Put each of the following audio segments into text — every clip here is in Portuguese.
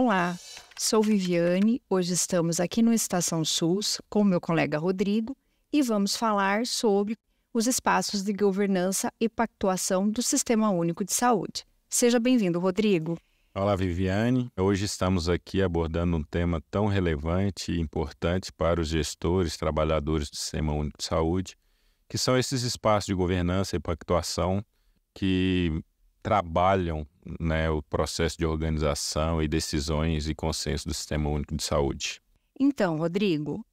Olá, sou Viviane. Hoje estamos aqui no Estação SUS com meu colega Rodrigo e vamos falar sobre os espaços de governança e pactuação do Sistema Único de Saúde. Seja bem-vindo, Rodrigo. Olá, Viviane. Hoje estamos aqui abordando um tema tão relevante e importante para os gestores, trabalhadores do Sistema Único de Saúde, que são esses espaços de governança e pactuação que trabalham, o processo de organização e decisões e consenso do Sistema Único de Saúde. Então, Rodrigo,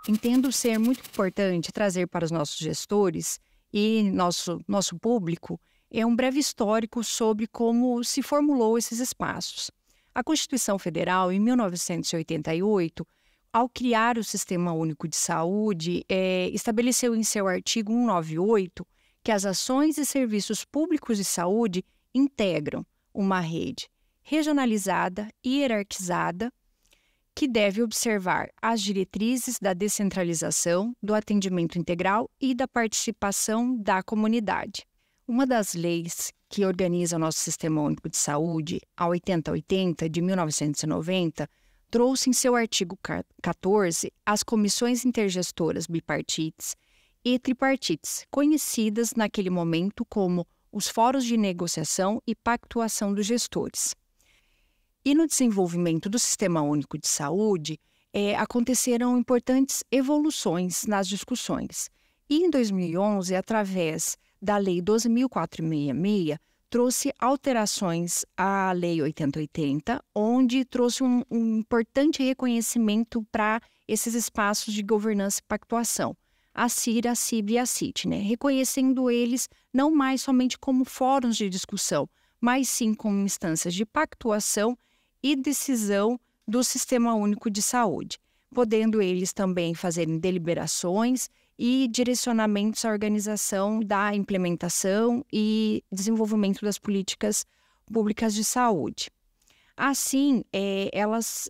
entendo ser muito importante trazer para os nossos gestores e nosso público um breve histórico sobre como se formulou esses espaços. A Constituição Federal, em 1988, ao criar o Sistema Único de Saúde, estabeleceu em seu artigo 198 que as ações e serviços públicos de saúde integram uma rede regionalizada e hierarquizada que deve observar as diretrizes da descentralização, do atendimento integral e da participação da comunidade. Uma das leis que organiza o nosso Sistema Único de Saúde, a 8080 de 1990, trouxe em seu artigo 14 as comissões intergestoras bipartites e tripartites, conhecidas naquele momento como os fóruns de negociação e pactuação dos gestores. E no desenvolvimento do Sistema Único de Saúde, aconteceram importantes evoluções nas discussões. E em 2011, através da Lei 12.466, trouxe alterações à Lei 8080, onde trouxe um importante reconhecimento para esses espaços de governança e pactuação, a CIR, a CIB e a CIT, reconhecendo eles não mais somente como fóruns de discussão, mas sim como instâncias de pactuação e decisão do Sistema Único de Saúde, podendo eles também fazerem deliberações e direcionamentos à organização da implementação e desenvolvimento das políticas públicas de saúde. Assim,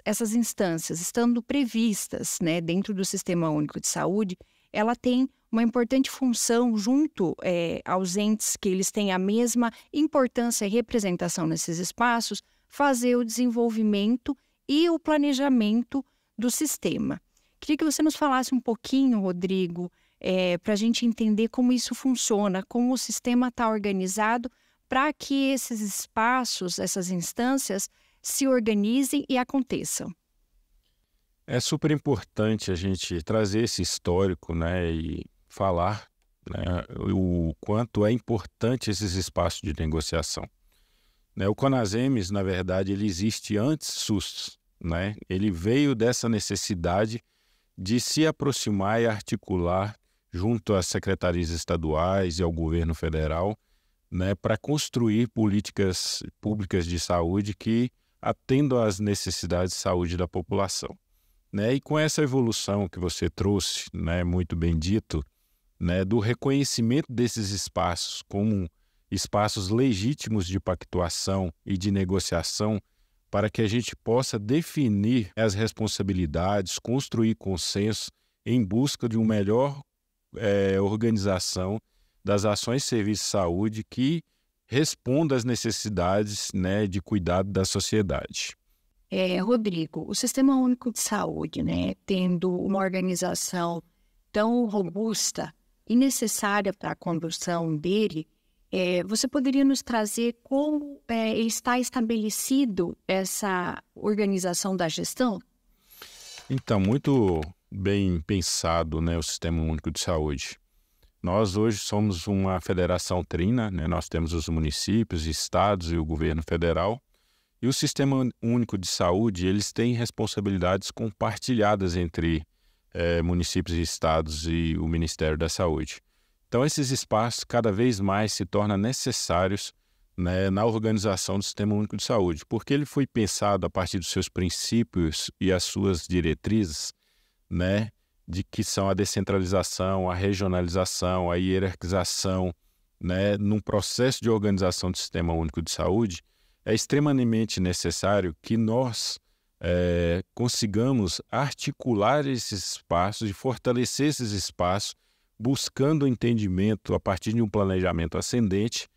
essas instâncias, estando previstas dentro do Sistema Único de Saúde, ela tem uma importante função junto aos entes que eles têm a mesma importância e representação nesses espaços, fazer o desenvolvimento e o planejamento do sistema. Queria que você nos falasse um pouquinho, Rodrigo, para a gente entender como isso funciona, como o sistema está organizado para que esses espaços, essas instâncias, se organizem e aconteçam. É super importante a gente trazer esse histórico, e falar, o quanto é importante esses espaços de negociação. O CONASEMES, na verdade, ele existe antes SUS, Ele veio dessa necessidade de se aproximar e articular junto às secretarias estaduais e ao governo federal, para construir políticas públicas de saúde que atendam às necessidades de saúde da população. E com essa evolução que você trouxe, muito bem dito, do reconhecimento desses espaços como espaços legítimos de pactuação e de negociação para que a gente possa definir as responsabilidades, construir consenso em busca de uma melhor organização das ações de serviço de saúde que responda às necessidades de cuidado da sociedade. Rodrigo, o Sistema Único de Saúde, tendo uma organização tão robusta e necessária para a condução dele, você poderia nos trazer como está estabelecido essa organização da gestão? Então, muito bem pensado, o Sistema Único de Saúde. Nós hoje somos uma federação trina, nós temos os municípios, estados e o governo federal. E o Sistema Único de Saúde, eles têm responsabilidades compartilhadas entre municípios e estados e o Ministério da Saúde. Então, esses espaços cada vez mais se tornam necessários na organização do Sistema Único de Saúde, porque ele foi pensado a partir dos seus princípios e as suas diretrizes, de que são a descentralização, a regionalização, a hierarquização, num processo de organização do Sistema Único de Saúde. É extremamente necessário que nós consigamos articular esses espaços e fortalecer esses espaços, buscando o entendimento a partir de um planejamento ascendente,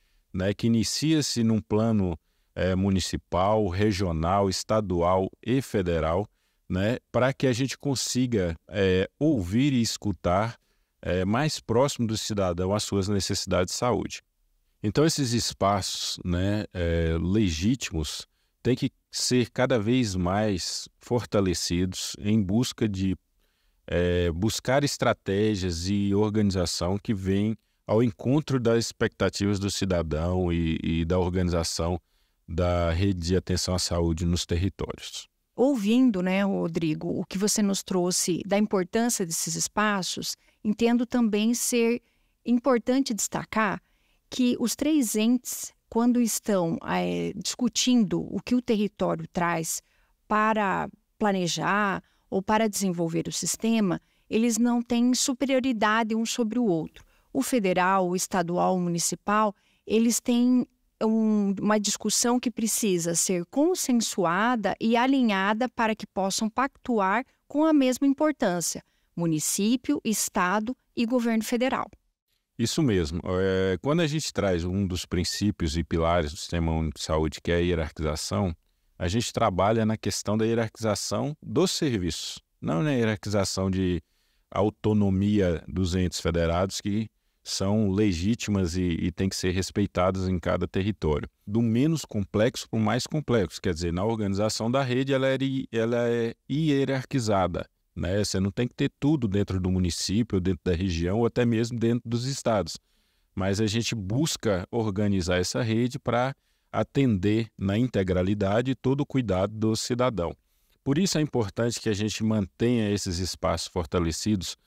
que inicia-se num plano municipal, regional, estadual e federal, né, para que a gente consiga ouvir e escutar mais próximo do cidadão as suas necessidades de saúde. Então, esses espaços, né, legítimos têm que ser cada vez mais fortalecidos em busca de buscar estratégias e organização que vêm ao encontro das expectativas do cidadão e da organização da rede de atenção à saúde nos territórios. Ouvindo, né, Rodrigo, o que você nos trouxe da importância desses espaços, entendo também ser importante destacar que os três entes, quando estão discutindo o que o território traz para planejar ou para desenvolver o sistema, eles não têm superioridade um sobre o outro. O federal, o estadual, o municipal, eles têm uma discussão que precisa ser consensuada e alinhada para que possam pactuar com a mesma importância: município, estado e governo federal. Isso mesmo. Quando a gente traz um dos princípios e pilares do Sistema Único de Saúde, que é a hierarquização, a gente trabalha na questão da hierarquização dos serviços, não na hierarquização de autonomia dos entes federados, que são legítimas e têm que ser respeitadas em cada território. Do menos complexo para o mais complexo, quer dizer, na organização da rede ela é hierarquizada, né? Você não tem que ter tudo dentro do município, dentro da região ou até mesmo dentro dos estados. Mas a gente busca organizar essa rede para atender na integralidade todo o cuidado do cidadão. Por isso é importante que a gente mantenha esses espaços fortalecidos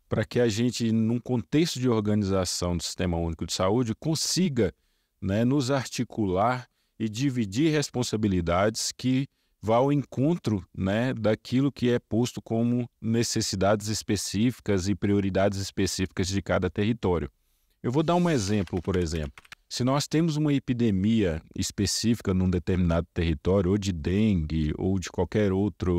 para que a gente, num contexto de organização do Sistema Único de Saúde, consiga, né, nos articular e dividir responsabilidades que vá ao encontro, né, daquilo que é posto como necessidades específicas e prioridades específicas de cada território. Eu vou dar um exemplo, por exemplo. Se nós temos uma epidemia específica num determinado território, ou de dengue, ou de qualquer outra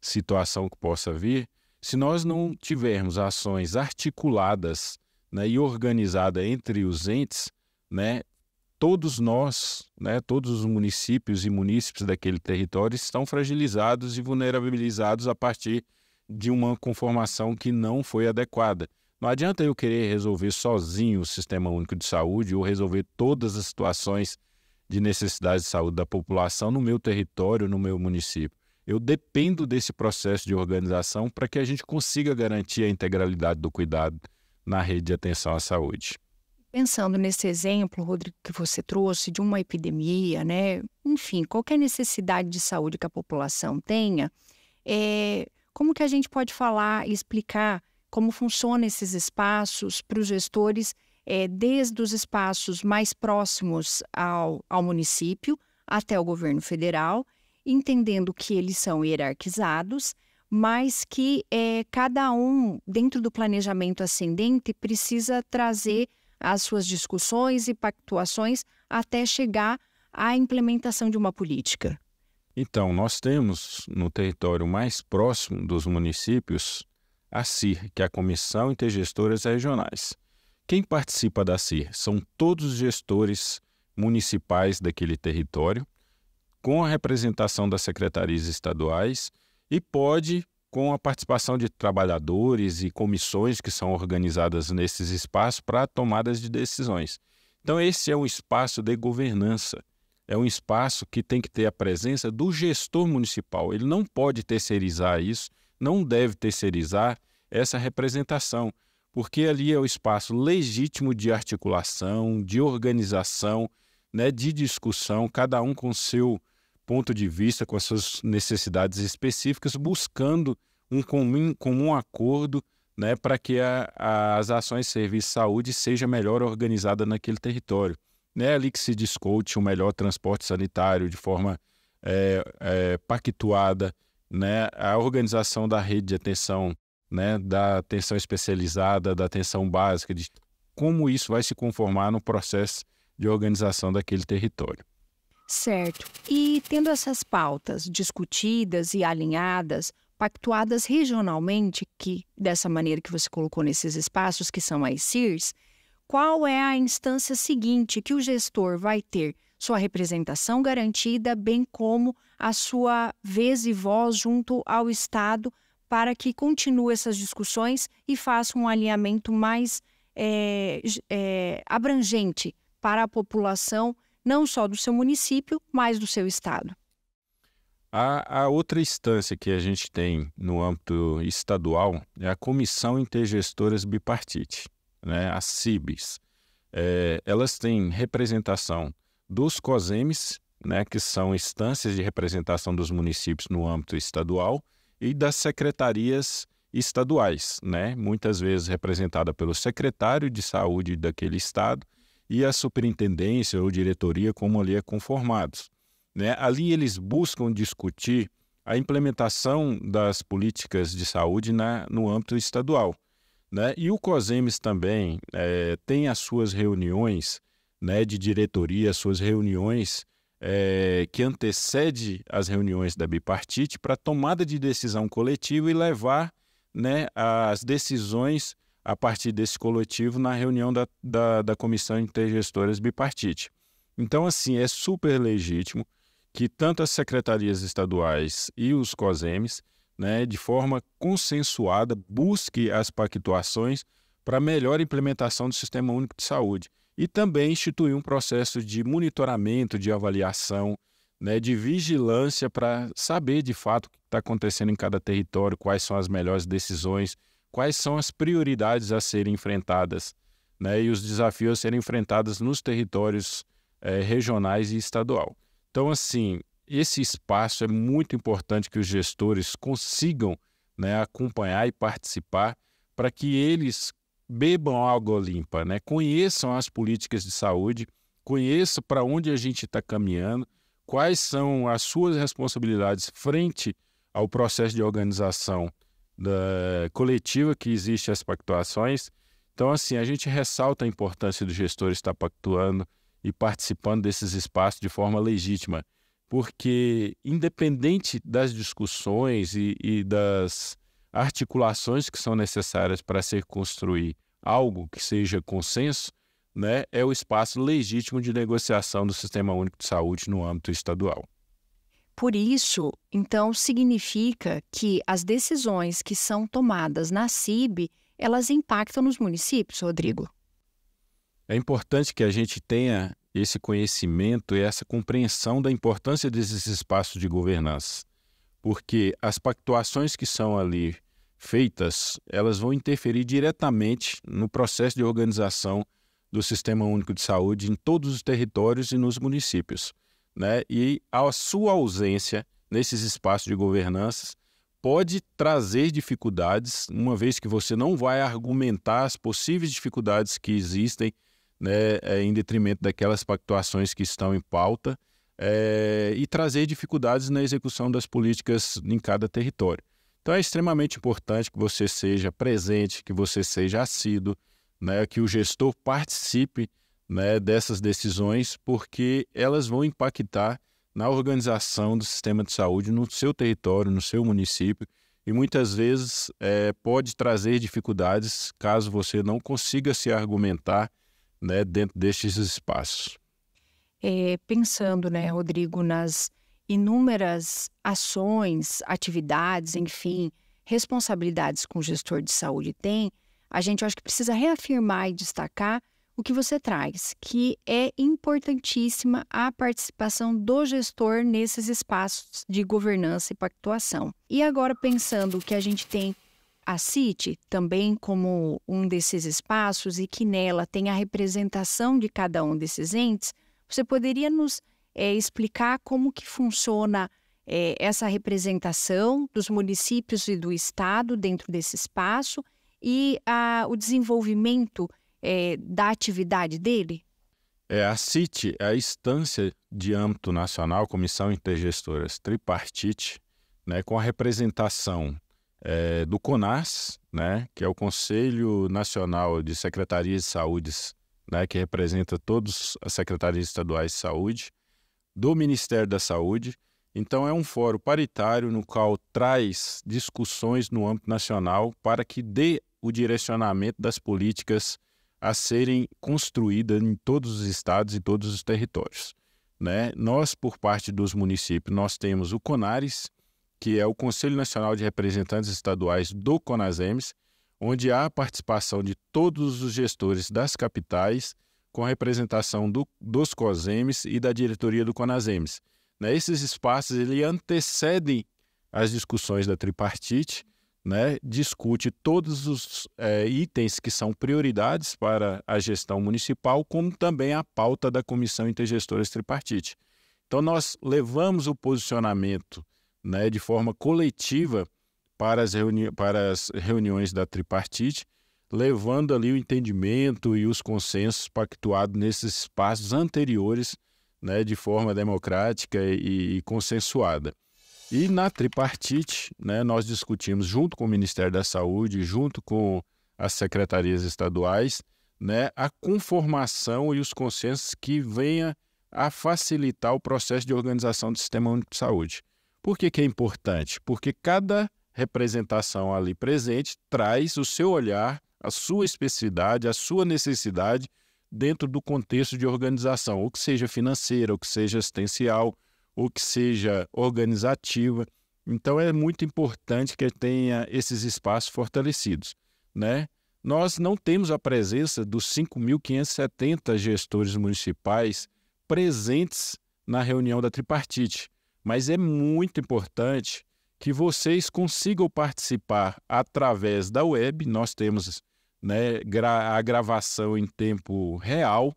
situação que possa vir, se nós não tivermos ações articuladas, né, e organizadas entre os entes, né, todos nós, né, todos os municípios e munícipes daquele território estão fragilizados e vulnerabilizados a partir de uma conformação que não foi adequada. Não adianta eu querer resolver sozinho o Sistema Único de Saúde ou resolver todas as situações de necessidade de saúde da população no meu território, no meu município. Eu dependo desse processo de organização para que a gente consiga garantir a integralidade do cuidado na rede de atenção à saúde. Pensando nesse exemplo, Rodrigo, que você trouxe de uma epidemia, né? Enfim, qualquer necessidade de saúde que a população tenha, como que a gente pode falar e explicar como funcionam esses espaços para os gestores, desde os espaços mais próximos ao município até o governo federal, entendendo que eles são hierarquizados, mas que cada um, dentro do planejamento ascendente, precisa trazer as suas discussões e pactuações até chegar à implementação de uma política. Então, nós temos no território mais próximo dos municípios a CIR, que é a Comissão Intergestoras Regionais. Quem participa da CIR são todos os gestores municipais daquele território, com a representação das secretarias estaduais e pode, com a participação de trabalhadores e comissões que são organizadas nesses espaços para tomadas de decisões. Então, esse é um espaço de governança, é um espaço que tem que ter a presença do gestor municipal. Ele não pode terceirizar isso, não deve terceirizar essa representação, porque ali é o espaço legítimo de articulação, de organização, né, de discussão, cada um com seu ponto de vista, com as suas necessidades específicas, buscando um comum acordo, né, para que as ações de serviço de saúde sejam melhor organizadas naquele território. É ali que se discute o melhor transporte sanitário de forma pactuada, né, a organização da rede de atenção, né, da atenção especializada, da atenção básica, de como isso vai se conformar no processo de organização daquele território. Certo. E tendo essas pautas discutidas e alinhadas, pactuadas regionalmente, que dessa maneira que você colocou nesses espaços, que são as CIRs, qual é a instância seguinte que o gestor vai ter sua representação garantida, bem como a sua vez e voz junto ao Estado para que continue essas discussões e faça um alinhamento mais abrangente para a população, não só do seu município, mas do seu estado. A outra instância que a gente tem no âmbito estadual é a Comissão Intergestoras Bipartite, né, as CIBs. Elas têm representação dos COSEMs, né, que são instâncias de representação dos municípios no âmbito estadual, e das secretarias estaduais, né, muitas vezes representada pelo secretário de saúde daquele estado e a superintendência ou diretoria, como ali é conformados. Né? Ali eles buscam discutir a implementação das políticas de saúde no âmbito estadual. Né? E o COSEMES também tem as suas reuniões, né, de diretoria, as suas reuniões que antecede as reuniões da bipartite para tomada de decisão coletiva e levar, né, as decisões a partir desse coletivo na reunião da Comissão Intergestoras Bipartite. Então, assim, é super legítimo que tanto as secretarias estaduais e os COSEMs, né, de forma consensuada, busquem as pactuações para melhor implementação do Sistema Único de Saúde e também instituir um processo de monitoramento, de avaliação, né, de vigilância para saber de fato o que está acontecendo em cada território, quais são as melhores decisões, quais são as prioridades a serem enfrentadas, né, e os desafios a serem enfrentados nos territórios regionais e estadual. Então, assim, esse espaço é muito importante que os gestores consigam, né, acompanhar e participar para que eles bebam água limpa, né, conheçam as políticas de saúde, conheçam para onde a gente está caminhando, quais são as suas responsabilidades frente ao processo de organização coletiva que existe as pactuações. Então, assim, a gente ressalta a importância do gestor estar pactuando e participando desses espaços de forma legítima, porque independente das discussões e das articulações que são necessárias para se construir algo que seja consenso, né, é o espaço legítimo de negociação do Sistema Único de Saúde no âmbito estadual. Por isso, então, significa que as decisões que são tomadas na CIB, elas impactam nos municípios, Rodrigo? É importante que a gente tenha esse conhecimento e essa compreensão da importância desses espaços de governança, porque as pactuações que são ali feitas, elas vão interferir diretamente no processo de organização do Sistema Único de Saúde em todos os territórios e nos municípios, né? E a sua ausência nesses espaços de governança pode trazer dificuldades, uma vez que você não vai argumentar as possíveis dificuldades que existem, né, em detrimento daquelas pactuações que estão em pauta, e trazer dificuldades na execução das políticas em cada território. Então é extremamente importante que você seja presente, que você seja assíduo, né, que o gestor participe, né, dessas decisões, porque elas vão impactar na organização do sistema de saúde no seu território, no seu município, e muitas vezes pode trazer dificuldades caso você não consiga se argumentar, né, dentro destes espaços. Pensando, né, Rodrigo, nas inúmeras ações, atividades, enfim, responsabilidades que o gestor de saúde tem, a gente acho que precisa reafirmar e destacar o que você traz, que é importantíssima a participação do gestor nesses espaços de governança e pactuação. E agora, pensando que a gente tem a CIT também como um desses espaços e que nela tem a representação de cada um desses entes, você poderia nos explicar como que funciona essa representação dos municípios e do estado dentro desse espaço e o desenvolvimento da atividade dele? A CIT é a instância de âmbito nacional, Comissão Intergestoras Tripartite, né, com a representação do CONAS, né, que é o Conselho Nacional de Secretarias de Saúde, né, que representa todas as secretarias estaduais de saúde, do Ministério da Saúde. Então é um fórum paritário no qual traz discussões no âmbito nacional para que dê o direcionamento das políticas a serem construídas em todos os estados e todos os territórios. né? Nós, por parte dos municípios, nós temos o CONARES, que é o Conselho Nacional de Representantes Estaduais do CONASEMES, onde há a participação de todos os gestores das capitais, com a representação dos COSEMES e da diretoria do CONASEMES. Né? Esses espaços antecedem as discussões da tripartite, né? Discute todos os itens que são prioridades para a gestão municipal, como também a pauta da Comissão Intergestora Tripartite. Então, nós levamos o posicionamento, né, de forma coletiva para as reuniões da tripartite, levando ali o entendimento e os consensos pactuados nesses espaços anteriores, né, de forma democrática e consensuada. E na tripartite, né, nós discutimos junto com o Ministério da Saúde, junto com as secretarias estaduais, né, a conformação e os consensos que venha a facilitar o processo de organização do Sistema Único de Saúde. Por que é importante? Porque cada representação ali presente traz o seu olhar, a sua especificidade, a sua necessidade dentro do contexto de organização, ou que seja financeira, ou que seja assistencial, ou que seja organizativa. Então, é muito importante que tenha esses espaços fortalecidos, né? Nós não temos a presença dos 5.570 gestores municipais presentes na reunião da tripartite, mas é muito importante que vocês consigam participar através da web. Nós temos, né, a gravação em tempo real,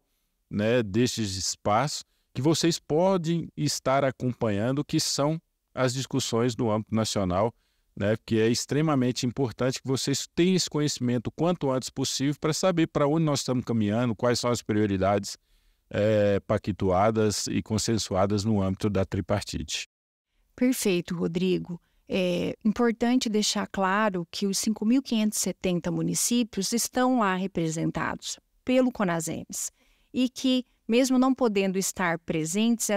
né, destes espaços, que vocês podem estar acompanhando, que são as discussões no âmbito nacional, né, que é extremamente importante que vocês tenham esse conhecimento o quanto antes possível para saber para onde nós estamos caminhando, quais são as prioridades pactuadas e consensuadas no âmbito da tripartite. Perfeito, Rodrigo. É importante deixar claro que os 5.570 municípios estão lá representados pelo CONASEMES e que, mesmo não podendo estar presentes,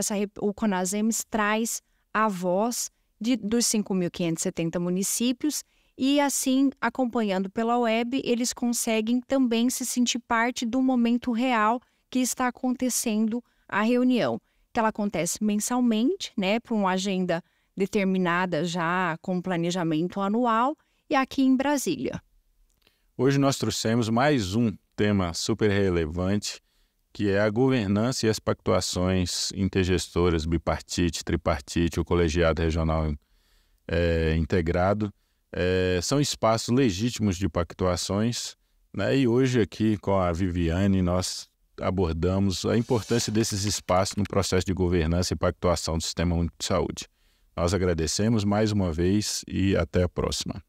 o CONASEMES traz a voz dos 5.570 municípios e, assim, acompanhando pela web, eles conseguem também se sentir parte do momento real que está acontecendo a reunião, que ela acontece mensalmente, né, por uma agenda determinada já com planejamento anual e aqui em Brasília. Hoje nós trouxemos mais um tema super relevante, que é a governança e as pactuações intergestoras, bipartite, tripartite, o colegiado regional integrado. São espaços legítimos de pactuações, né? E hoje aqui com a Viviane nós abordamos a importância desses espaços no processo de governança e pactuação do Sistema Único de Saúde. Nós agradecemos mais uma vez e até a próxima.